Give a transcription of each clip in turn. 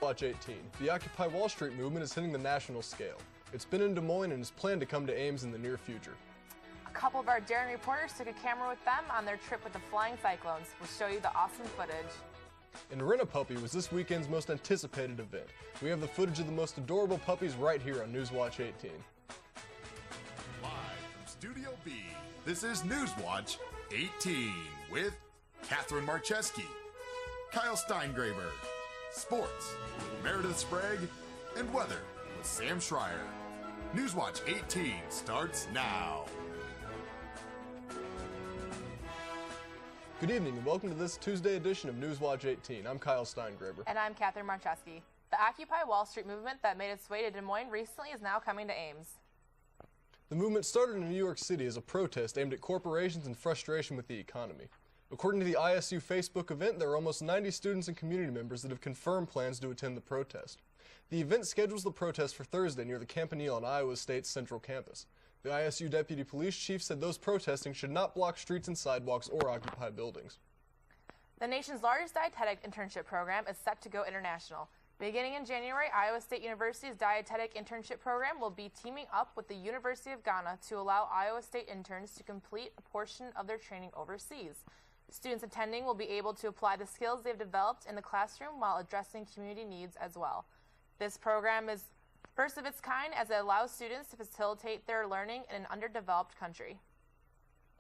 Watch 18. The Occupy Wall Street movement is hitting the national scale. It's been in Des Moines and is planned to come to Ames in the near future. A couple of our daring reporters took a camera with them on their trip with the Flying Cyclones. We'll show you the awesome footage. And Rent-A-Puppy was this weekend's most anticipated event. We have the footage of the most adorable puppies right here on Newswatch 18. Live from Studio B, this is Newswatch 18 with Kathryn Marcheski, Kyle Steingraber, Sports with Meredith Sprague, and Weather with Sam Schreier. Newswatch 18 starts now. Good evening and welcome to this Tuesday edition of Newswatch 18. I'm Kyle Steingraber. And I'm Kathryn Marcheski. The Occupy Wall Street movement that made its way to Des Moines recently is now coming to Ames. The movement started in New York City as a protest aimed at corporations and frustration with the economy. According to the ISU Facebook event, there are almost 90 students and community members that have confirmed plans to attend the protest. The event schedules the protest for Thursday near the Campanile on Iowa State's central campus. The ISU deputy police chief said those protesting should not block streets and sidewalks or occupy buildings. The nation's largest dietetic internship program is set to go international. Beginning in January, Iowa State University's dietetic internship program will be teaming up with the University of Ghana to allow Iowa State interns to complete a portion of their training overseas. Students attending will be able to apply the skills they've developed in the classroom while addressing community needs as well. This program is first of its kind as it allows students to facilitate their learning in an underdeveloped country.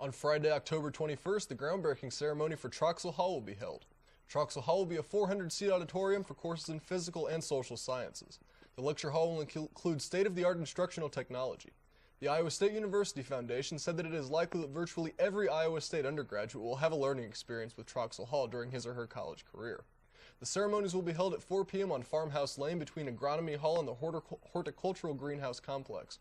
On Friday, October 21st, the groundbreaking ceremony for Troxel Hall will be held. Troxel Hall will be a 400-seat auditorium for courses in physical and social sciences. The lecture hall will include state-of-the-art instructional technology. The Iowa State University Foundation said that it is likely that virtually every Iowa State undergraduate will have a learning experience with Troxel Hall during his or her college career. The ceremonies will be held at 4 p.m. on Farmhouse Lane between Agronomy Hall and the Horticultural Greenhouse Complex.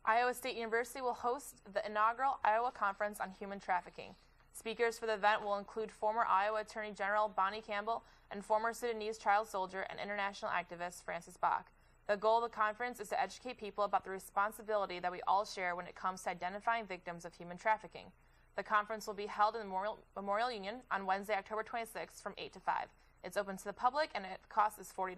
Iowa State University will host the inaugural Iowa Conference on Human Trafficking. Speakers for the event will include former Iowa Attorney General Bonnie Campbell and former Sudanese child soldier and international activist Francis Bach. The goal of the conference is to educate people about the responsibility that we all share when it comes to identifying victims of human trafficking. The conference will be held in the Memorial Union on Wednesday, October 26th from 8 to 5. It's open to the public and it cost is $40.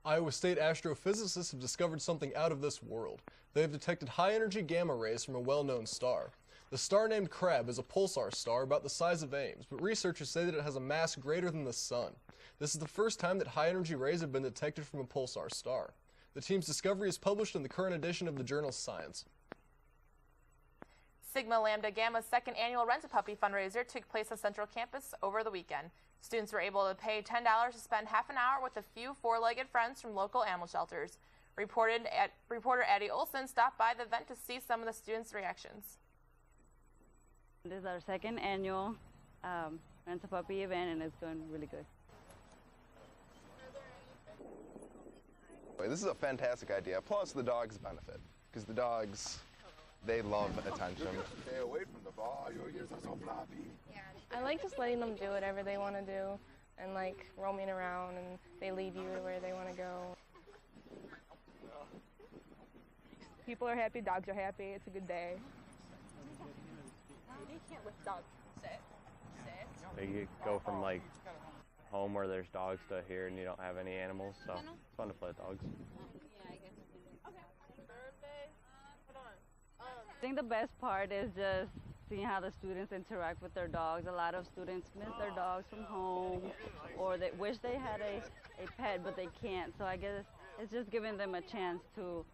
Iowa State astrophysicists have discovered something out of this world. They have detected high-energy gamma rays from a well-known star. The star named Crab is a pulsar star about the size of Ames, but researchers say that it has a mass greater than the Sun. This is the first time that high-energy rays have been detected from a pulsar star. The team's discovery is published in the current edition of the journal Science. Sigma Lambda Gamma's second annual Rent-A-Puppy fundraiser took place on Central Campus over the weekend. Students were able to pay $10 to spend half an hour with a few four-legged friends from local animal shelters. Reporter Addie Olson stopped by the event to see some of the students' reactions. This is our second annual Rent-A-Puppy event, and it's going really good. This is a fantastic idea, plus the dogs benefit, because the dogs, they love attention. Stay away from the ball, your ears are so floppy. I like just letting them do whatever they want to do and like roaming around and they lead you where they want to go. People are happy, dogs are happy, it's a good day. You can't lift dogs. Sit. You go from like home where there's dogs to here and you don't have any animals, so it's fun to play with dogs. Yeah, I guess. Okay. Birthday. Hold on. I think the best part is just seeing how the students interact with their dogs. A lot of students miss their dogs from home, or they wish they had a pet, but they can't. So I guess it's just giving them a chance to,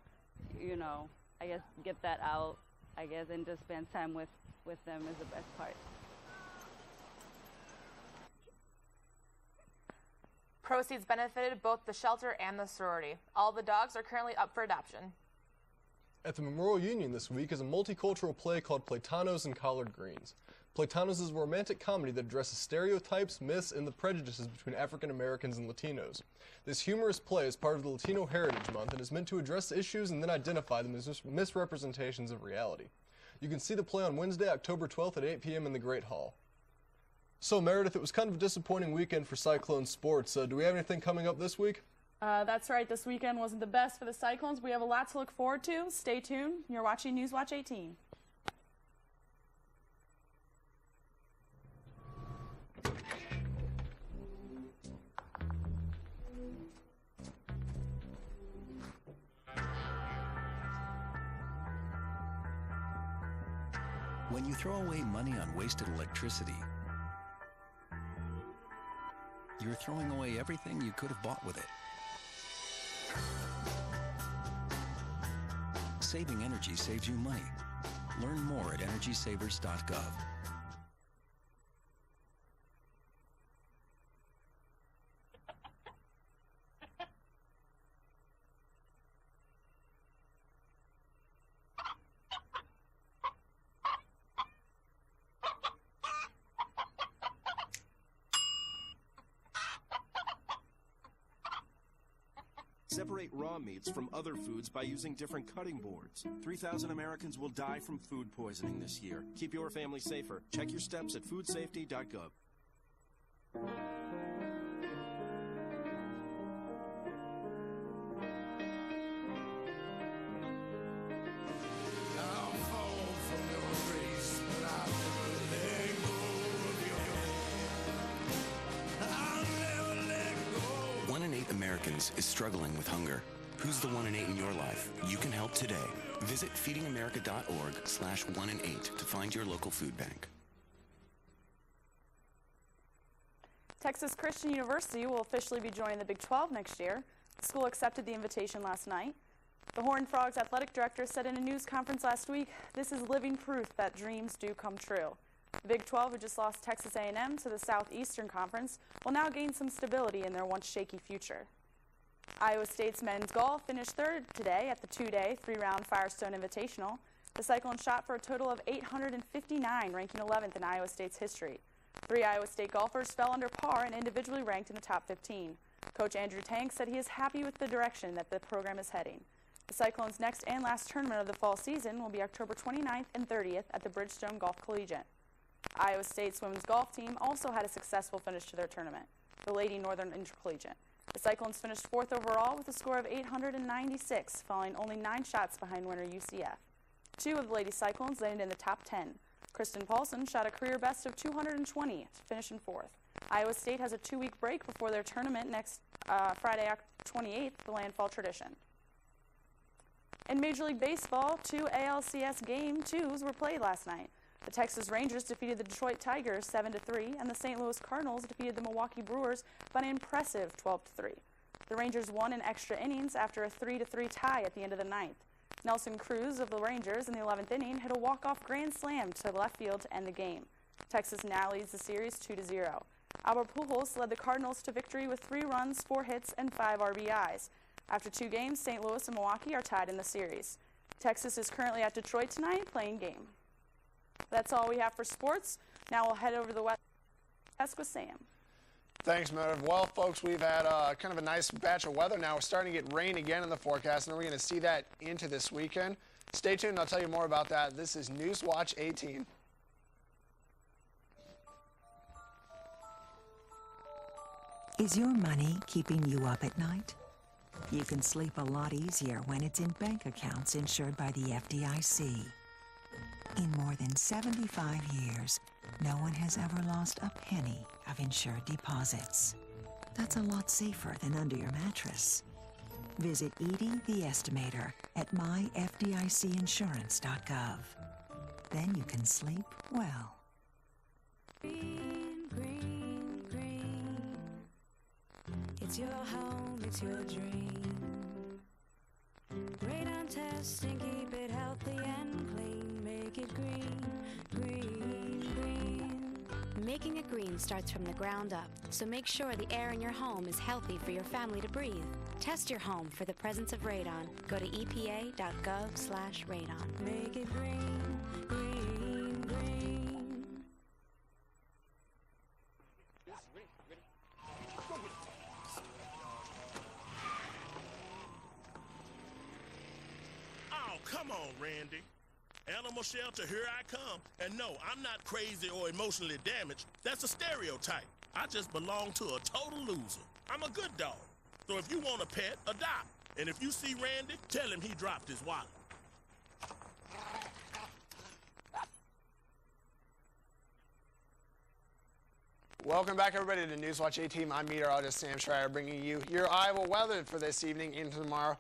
you know, I guess get that out, I guess, and just spend time with them is the best part. Proceeds benefited both the shelter and the sorority. All the dogs are currently up for adoption. At the Memorial Union this week is a multicultural play called Platanos and Collard Greens. Platanos is a romantic comedy that addresses stereotypes, myths, and the prejudices between African Americans and Latinos. This humorous play is part of the Latino Heritage Month and is meant to address issues and then identify them as misrepresentations of reality. You can see the play on Wednesday, October 12th at 8 p.m. in the Great Hall. So Meredith, it was kind of a disappointing weekend for Cyclone sports. Do we have anything coming up this week? That's right, this weekend wasn't the best for the Cyclones. We have a lot to look forward to. Stay tuned. You're watching Newswatch 18. When you throw away money on wasted electricity, you're throwing away everything you could have bought with it. Saving energy saves you money. Learn more at energysavers.gov. Separate raw meats from other foods by using different cutting boards. 3,000 Americans will die from food poisoning this year. Keep your family safer. Check your steps at foodsafety.gov. Americans is struggling with hunger. Who's the 1 in 8 in your life? You can help today. Visit feedingamerica.org/1 in 8 to find your local food bank. Texas Christian University will officially be joining the Big 12 next year. The school accepted the invitation last night. The Horned Frogs athletic director said in a news conference last week, "This is living proof that dreams do come true." The Big 12, who just lost Texas A&M to the Southeastern Conference, will now gain some stability in their once shaky future. Iowa State's men's golf finished third today at the two-day, three-round Firestone Invitational. The Cyclones shot for a total of 859, ranking 11th in Iowa State's history. 3 Iowa State golfers fell under par and individually ranked in the top 15. Coach Andrew Tank said he is happy with the direction that the program is heading. The Cyclones' next and last tournament of the fall season will be October 29th and 30th at the Bridgestone Golf Collegiate. Iowa State's women's golf team also had a successful finish to their tournament, the Lady Northern Intercollegiate. The Cyclones finished 4th overall with a score of 896, falling only 9 shots behind winner UCF. 2 of the Lady Cyclones landed in the top 10. Kristen Paulson shot a career best of 220 to finish in 4th. Iowa State has a 2-week break before their tournament next Friday, October 28th, the Landfall Tradition. In Major League Baseball, 2 ALCS Game 2s were played last night. The Texas Rangers defeated the Detroit Tigers 7-3, and the St. Louis Cardinals defeated the Milwaukee Brewers by an impressive 12-3. The Rangers won in extra innings after a 3-3 tie at the end of the 9th. Nelson Cruz of the Rangers in the 11th inning hit a walk-off grand slam to left field to end the game. Texas now leads the series 2-0. Albert Pujols led the Cardinals to victory with 3 runs, 4 hits, and 5 RBIs. After 2 games, St. Louis and Milwaukee are tied in the series. Texas is currently at Detroit tonight playing game. That's all we have for sports. Now we'll head over to the West with Sam. Thanks, Meredith. Well, folks, we've had kind of a nice batch of weather now. We're starting to get rain again in the forecast, and we're going to see that into this weekend. Stay tuned. I'll tell you more about that. This is Newswatch 18. Is your money keeping you up at night? You can sleep a lot easier when it's in bank accounts insured by the FDIC. In more than 75 years, no one has ever lost a penny of insured deposits. That's a lot safer than under your mattress. Visit Edie the Estimator at myfdicinsurance.gov. Then you can sleep well. Green, green, green. It's your home, it's your dream. Radon test and keep it healthy and clean. Make it green, green, green. Making it green starts from the ground up, so make sure the air in your home is healthy for your family to breathe. Test your home for the presence of radon. Go to epa.gov/radon. Make it green, green, green. Oh, come on, Randy. Animal shelter, here I come. And no, I'm not crazy or emotionally damaged. That's a stereotype. I just belong to a total loser. I'm a good dog. So if you want a pet, adopt. And if you see Randy, tell him he dropped his wallet. Welcome back, everybody, to Newswatch 18. I'm meteorologist Sam Schreier, bringing you your Iowa weather for this evening into tomorrow.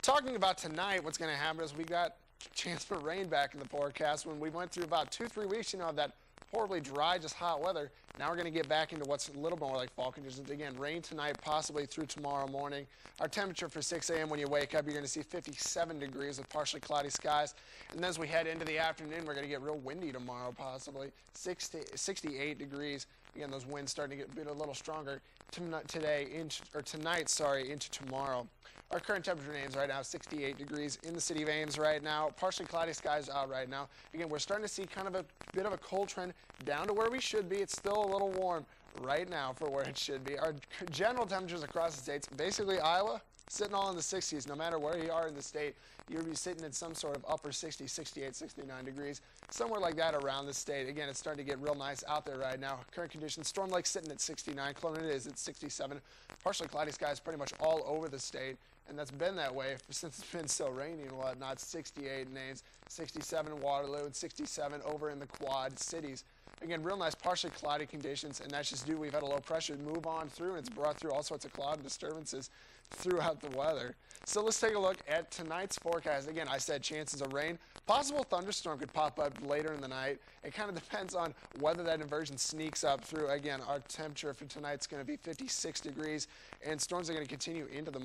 Talking about tonight, what's going to happen is we got chance for rain back in the forecast. When we went through about 2-3 weeks, of that horribly dry, just hot weather. Now we're going to get back into what's a little more like fall conditions. Again, rain tonight, possibly through tomorrow morning. Our temperature for 6 a.m. when you wake up, you're going to see 57 degrees with partially cloudy skies. And then as we head into the afternoon, we're going to get real windy tomorrow, possibly 68 degrees. Again, those winds starting to get a little stronger tonight into tomorrow. Our current temperature names right now 68 degrees in the city of Ames right now. Partially cloudy skies out right now. Again, we're starting to see kind of a bit of a cold trend down to where we should be. It's still a little warm right now for where it should be. Our general temperatures across the states, basically Iowa, sitting all in the 60s. No matter where you are in the state, you'll be sitting in some sort of upper 60s, 68, 69 degrees, somewhere like that around the state. Again, it's starting to get real nice out there right now. Current conditions, Storm Lake sitting at 69, Clonard is at 67. Partially cloudy skies pretty much all over the state, and that's been that way since it's been so rainy and whatnot. 68 in Ames, 67 in Waterloo, and 67 over in the Quad Cities. Again, real nice partially cloudy conditions, and that's just due we've had a low pressure move on through, and it's brought through all sorts of cloud disturbances throughout the weather. So let's take a look at tonight's forecast. Again, I said chances of rain. Possible thunderstorm could pop up later in the night. It kind of depends on whether that inversion sneaks up through. Again, our temperature for tonight's going to be 56 degrees, and storms are going to continue into the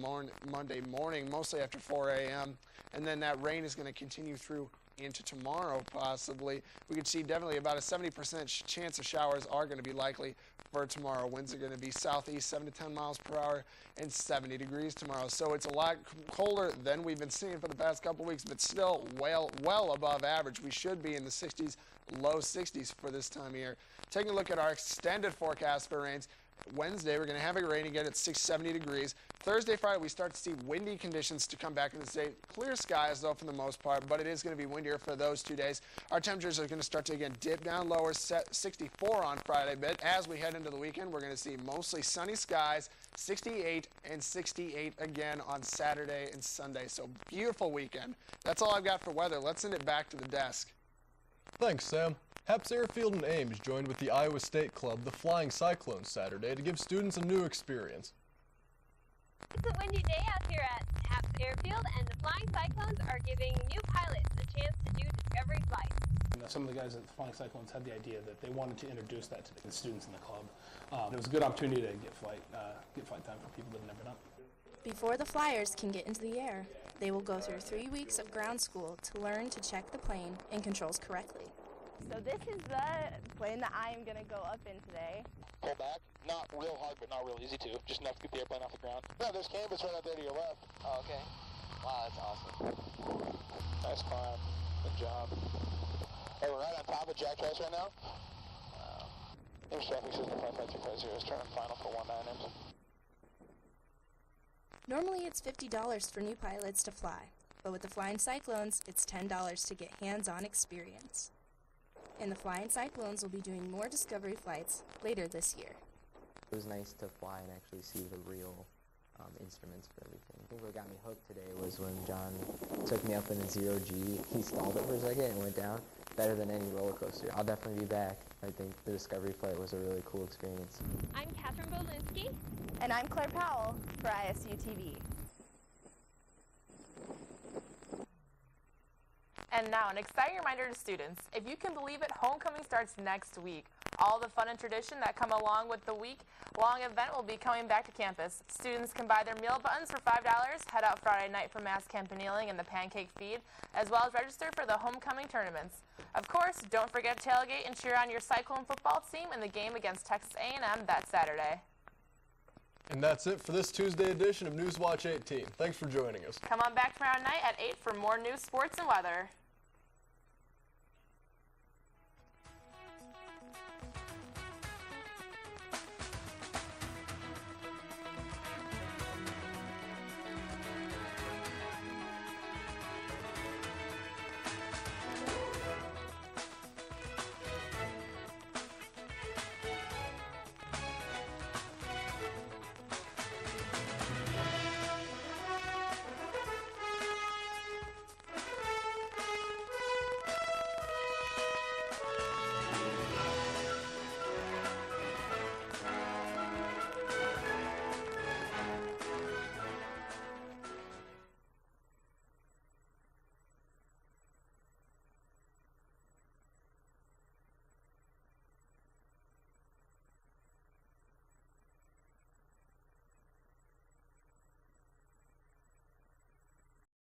Monday morning, mostly after 4 a.m., and then that rain is going to continue through into tomorrow, possibly. We could see definitely about a 70% chance of showers are going to be likely for tomorrow. Winds are going to be southeast 7 to 10 miles per hour and 70 degrees tomorrow. So it's a lot colder than we've been seeing for the past couple weeks, but still well above average. We should be in the 60s, low 60s for this time of year. Taking a look at our extended forecast for rains. Wednesday, we're going to have it rain again at 70 degrees. Thursday, Friday, we start to see windy conditions to come back in the state. Clear skies, though, for the most part, but it is going to be windier for those 2 days. Our temperatures are going to start to, again, dip down lower, 64 on Friday. But as we head into the weekend, we're going to see mostly sunny skies, 68 and 68 again on Saturday and Sunday. So beautiful weekend. That's all I've got for weather. Let's send it back to the desk. Thanks, Sam. Haps Airfield and Ames joined with the Iowa State Club, the Flying Cyclones, Saturday to give students a new experience. It's a windy day out here at Haps Airfield, and the Flying Cyclones are giving new pilots a chance to do discovery flights. Some of the guys at the Flying Cyclones had the idea that they wanted to introduce that to the students in the club. It was a good opportunity to get flight time for people that have never done it. Before the Flyers can get into the air, they will go through 3 weeks of ground school to learn to check the plane and controls correctly. So this is the plane that I am going to go up in today. Pull back, not real hard, but not real easy to. Just enough to get the airplane off the ground. No, there's canvas right out there to your left. Oh, okay. Wow, that's awesome. Nice climb. Good job. Hey, we're right on top of Jack Trice right now. Ames traffic system 55350 is turning final for 19 Ames. Normally it's $50 for new pilots to fly, but with the Flying Cyclones, it's $10 to get hands-on experience. And the Flying Cyclones will be doing more discovery flights later this year. It was nice to fly and actually see the real instruments for everything. I think what got me hooked today was when John took me up in a 0G. He stalled it for a second and went down. Better than any roller coaster. I'll definitely be back. I think the discovery flight was a really cool experience. I'm Kathryn Bobolinksi. And I'm Claire Powell for ISUtv. And now, an exciting reminder to students. If you can believe it, homecoming starts next week. All the fun and tradition that come along with the week-long event will be coming back to campus. Students can buy their meal buttons for $5, head out Friday night for mass camp and kneeling and the pancake feed, as well as register for the homecoming tournaments. Of course, don't forget to tailgate and cheer on your Cyclone football team in the game against Texas A&M that Saturday. And that's it for this Tuesday edition of Newswatch 18. Thanks for joining us. Come on back tomorrow night at 8 for more news, sports, and weather.